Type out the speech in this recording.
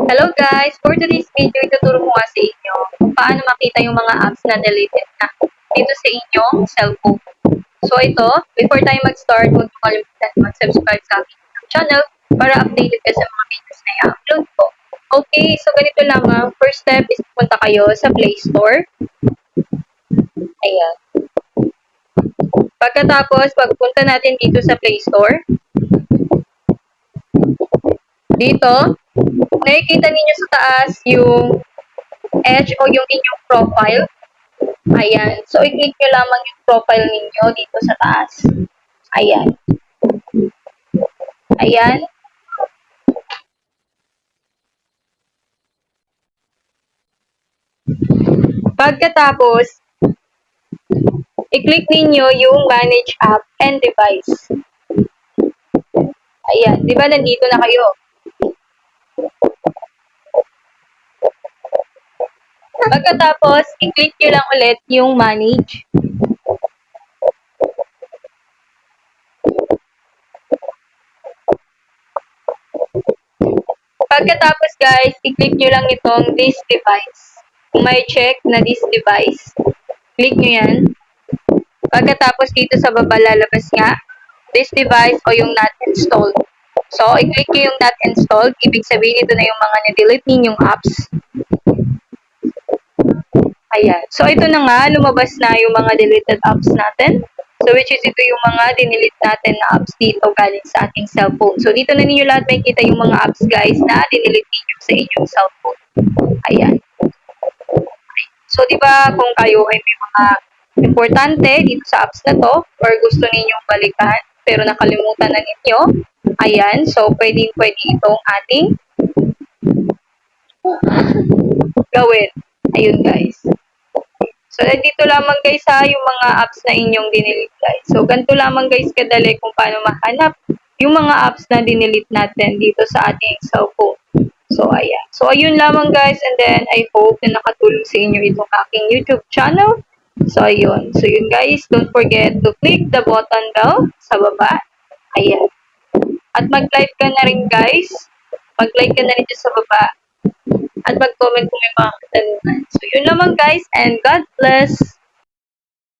Hello guys! For today's video, ituturo ko nga sa inyo kung paano makita yung mga apps na deleted na dito sa inyong cellphone. So ito, before tayo mag-start, huwag niyo kalimutan mag-subscribe sa aking channel para updated ka sa mga videos na i-upload ko. Okay, so ganito lamang. First step is pupunta kayo sa Play Store. Ayan. Pagkatapos, pagpunta natin dito sa Play Store, dito, nakikita ninyo sa taas yung edge o yung inyong profile. Ayan. So, i-click nyo lamang yung profile ninyo dito sa taas. Ayan. Ayan. Pagkatapos, i-click ninyo yung Manage App and Device. Ayan. Di ba nandito na kayo? Pagkatapos, i-click nyo lang ulit yung Manage. Pagkatapos guys, i-click nyo lang itong this device. Kung may check na this device, click nyo yan. Pagkatapos dito sa baba lalabas nga, this device o yung not installed. So, i-click nyo yung not installed. Ibig sabihin ito na yung mga na-delete ninyong apps. Ayan. So, ito na nga, lumabas na yung mga deleted apps natin. So, which is ito yung mga dinelete natin na apps dito galing sa ating cellphone. So, dito na ninyo lahat makikita yung mga apps guys na dinelete ninyo sa inyong cellphone. Ayan. So, di ba kung kayo ay may mga importante dito sa apps na to or gusto ninyong balikan pero nakalimutan na ninyo, ayan. So, pwede itong ating gawin. Ayun guys. So, dito lamang guys ha, yung mga apps na inyong dinelete guys. So, ganito lamang guys kadali kung paano mahanap yung mga apps na dinelete natin dito sa ating cellphone. So, ayan. So, ayun lamang guys. And then, I hope na nakatulong sa inyo itong aking YouTube channel. So, ayun. So, yun guys. Don't forget to click the button bell sa baba. Ayan. At mag-like ka na rin guys. Mag-like ka na rin dyan sa baba. At mag-comment kung may mga katanungan. So, yun lamang guys, and God bless!